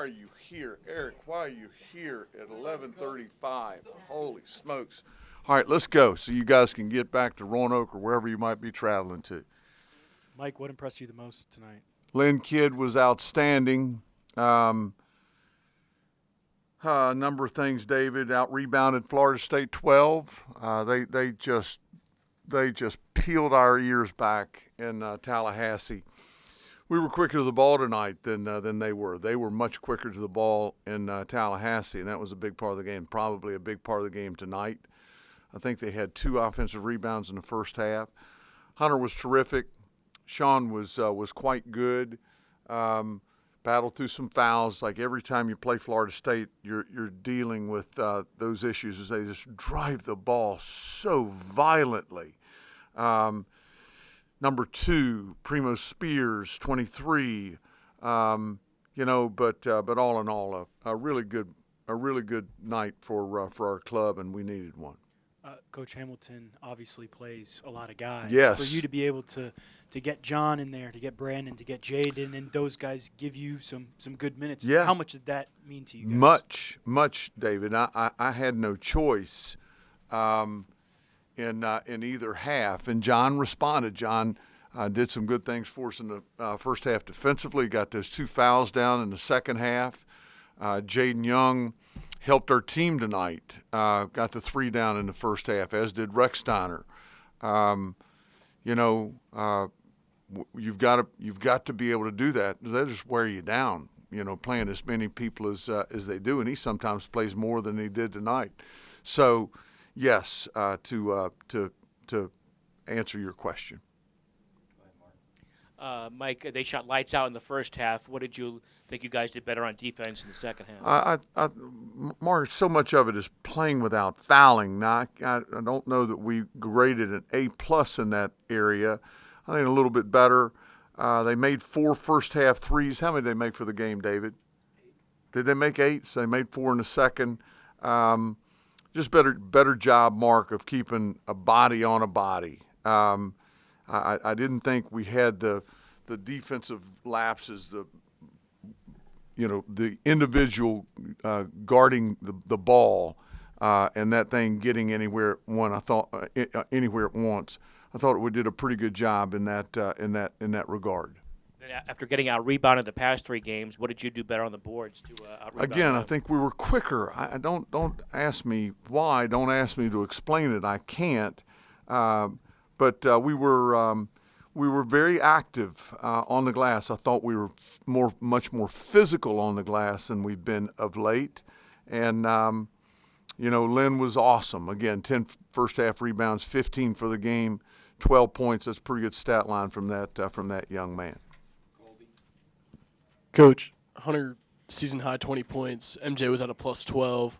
are you here? Eric, why are you here at 11:35? Holy smokes. All right, let's go so you guys can get back to Roanoke or wherever you might be traveling to. Mike, what impressed you the most tonight? Lynn Kidd was outstanding. A number of things, David. Out-rebounded Florida State 12. They just peeled our ears back in Tallahassee. We were quicker to the ball tonight than they were. They were much quicker to the ball in Tallahassee, and that was a big part of the game, probably a big part of the game tonight. I think they had 2 offensive rebounds in the first half. Hunter was terrific. Sean was quite good. Battled through some fouls. Like every time you play Florida State, you're dealing with those issues as they just drive the ball so violently. Number 2, Primo Spears, 23. But all in all, a really good night for our club, and we needed one. Coach Hamilton obviously plays a lot of guys. Yes. For you to be able to get John in there, to get Brandon, to get Jaden, and those guys give you some good minutes. Yeah. How much did that mean to you guys? Much, David. I had no choice in either half, and John responded. John did some good things for us in the first half defensively. Got those 2 fouls down in the second half. Jaden Young helped our team tonight. Got the 3 down in the first half, as did Rex Steiner. You've got to be able to do that. They just wear you down. Playing as many people as they do, and he sometimes plays more than he did tonight. So, yes, to answer your question. Mike, they shot lights out in the first half. What did you think you guys did better on defense in the second half? Mark, so much of it is playing without fouling. Now, I don't know that we graded an A+ in that area. I think a little bit better. They made 4 first-half threes. How many did they make for the game, David? 8. Did they make 8? So they made 4 in the second. Just better job, Mark, of keeping a body on a body. I didn't think we had the defensive lapses, the individual guarding the ball and that thing getting anywhere anywhere at once. I thought we did a pretty good job in that regard. After getting out rebounded the past 3 games, what did you do better on the boards to out rebound? Again, I think we were quicker. I don't ask me why. Don't ask me to explain it. I can't. But we were very active on the glass. I thought we were much more physical on the glass than we've been of late. And Lynn was awesome. Again, 10 first half rebounds, 15 for the game, 12 points. That's a pretty good stat line from that young man. Coach, Hunter season high 20 points. MJ was at a plus 12.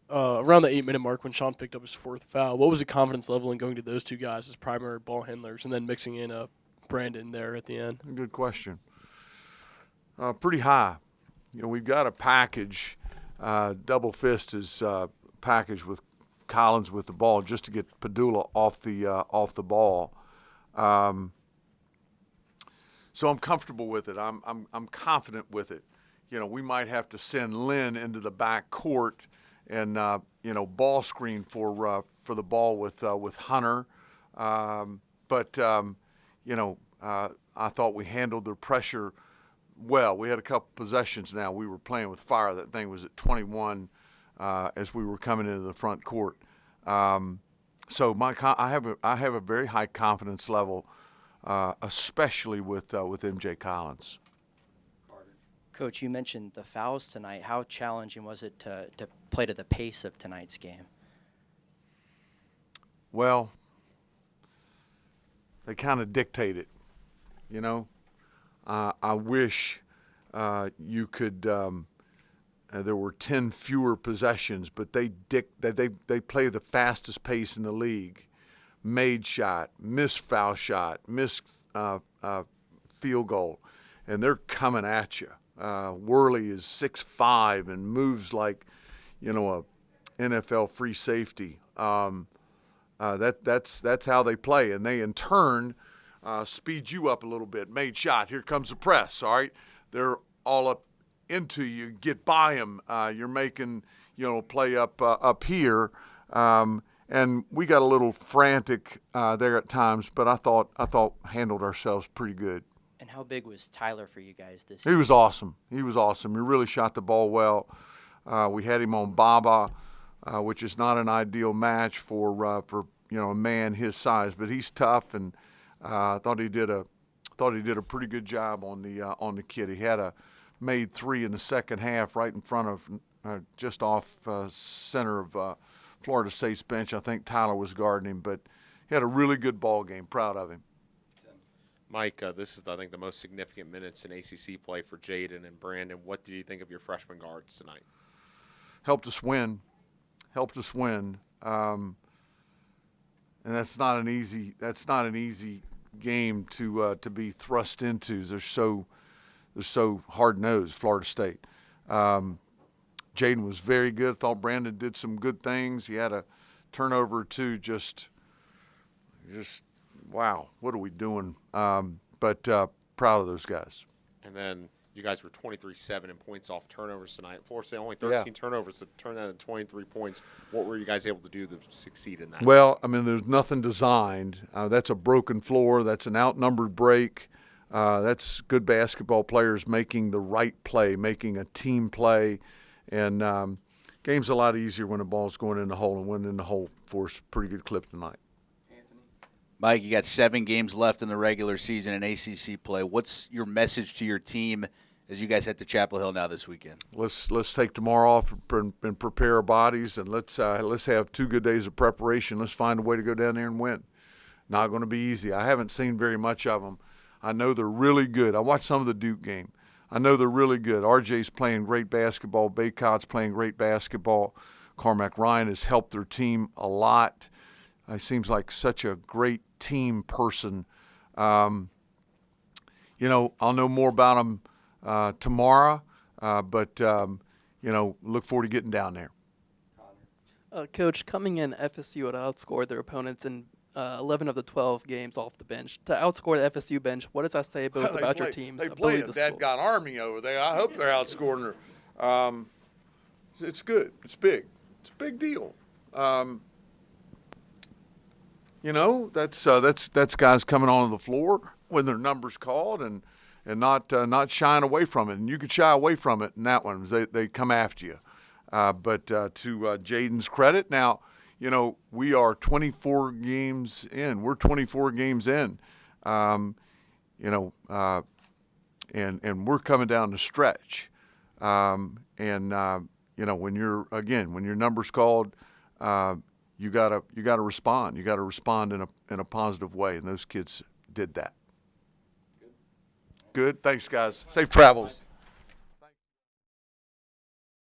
Around the 8-minute mark when Sean picked up his 4th foul, what was the confidence level in going to those 2 guys as primary ball handlers and then mixing in Brandon there at the end? Good question. Pretty high. We've got a package. Double fist is packaged with Collins with the ball just to get Padula off the ball. So I'm comfortable with it. I'm confident with it. We might have to send Lynn into the back court and ball screen for the ball with Hunter, but I thought we handled the pressure well. We had a couple possessions now. We were playing with fire. That thing was at 21 as we were coming into the front court. So I have a very high confidence level, especially with MJ Collins. Coach, you mentioned the fouls tonight. How challenging was it to play to the pace of tonight's game? Well, they kind of dictate it, I wish you could. There were 10 fewer possessions, but they play the fastest pace in the league. Made shot, missed foul shot, missed field goal, and they're coming at you. Worley is 6'5" and moves like, a NFL free safety. That's how they play, and they in turn speed you up a little bit. Made shot. Here comes the press. All right, they're all up into you, get by them. You're making play up here, and we got a little frantic there at times, but I thought handled ourselves pretty good. And how big was Tyler for you guys this He year? was awesome. He really shot the ball well. We had him on Baba, which is not an ideal match for a man his size, but he's tough, and I thought he did a pretty good job on the kid. He had a made three in the second half right in front of just off center of Florida State's bench. I think Tyler was guarding him, but he had a really good ball game. Proud of him. Mike, this is, I think, the most significant minutes in ACC play for Jaden and Brandon. What did you think of your freshman guards tonight? Helped us win. And that's not an easy game to be thrust into. They're so hard-nosed, Florida State. Jaden was very good. Thought Brandon did some good things. He had a turnover or two. Just wow, what are we doing? But proud of those guys. And then you guys were 23-7 in points off turnovers tonight. Florida State only 13 turnovers to turn that into 23 points. What were you guys able to do to succeed in that? Well, I mean, there's nothing designed. That's a broken floor. That's an outnumbered break. That's good basketball players making the right play, making a team play. And game's a lot easier when the ball's going in the hole, and went in the hole for us. Pretty good clip tonight. Mike, you got 7 games left in the regular season in ACC play. What's your message to your team as you guys head to Chapel Hill now this weekend? Let's take tomorrow off and prepare our bodies, and let's have 2 good days of preparation. Let's find a way to go down there and win. Not going to be easy. I haven't seen very much of them. I know they're really good. I watched some of the Duke game. I know they're really good. RJ's playing great basketball. Baycott's playing great basketball. Carmack Ryan has helped their team a lot. He seems like such a great team person. I'll know more about him tomorrow, but look forward to getting down there. Coach, coming in, FSU had outscored their opponents in 11 of the 12 games off the bench. To outscore the FSU bench, what does that say both about your team's They play ability a to score? Dad-Got Army over there. I hope they're outscoring her. It's good. It's big. It's a big deal. That's guys coming onto the floor when their number's called and not shying away from it. And you could shy away from it in that one. They come after you. But to Jaden's credit, now, we are 24 games in. We're 24 games in. And we're coming down the stretch. When your number's called, you gotta respond. You gotta respond in a positive way, and those kids did that. Good. Thanks, guys. Safe travels.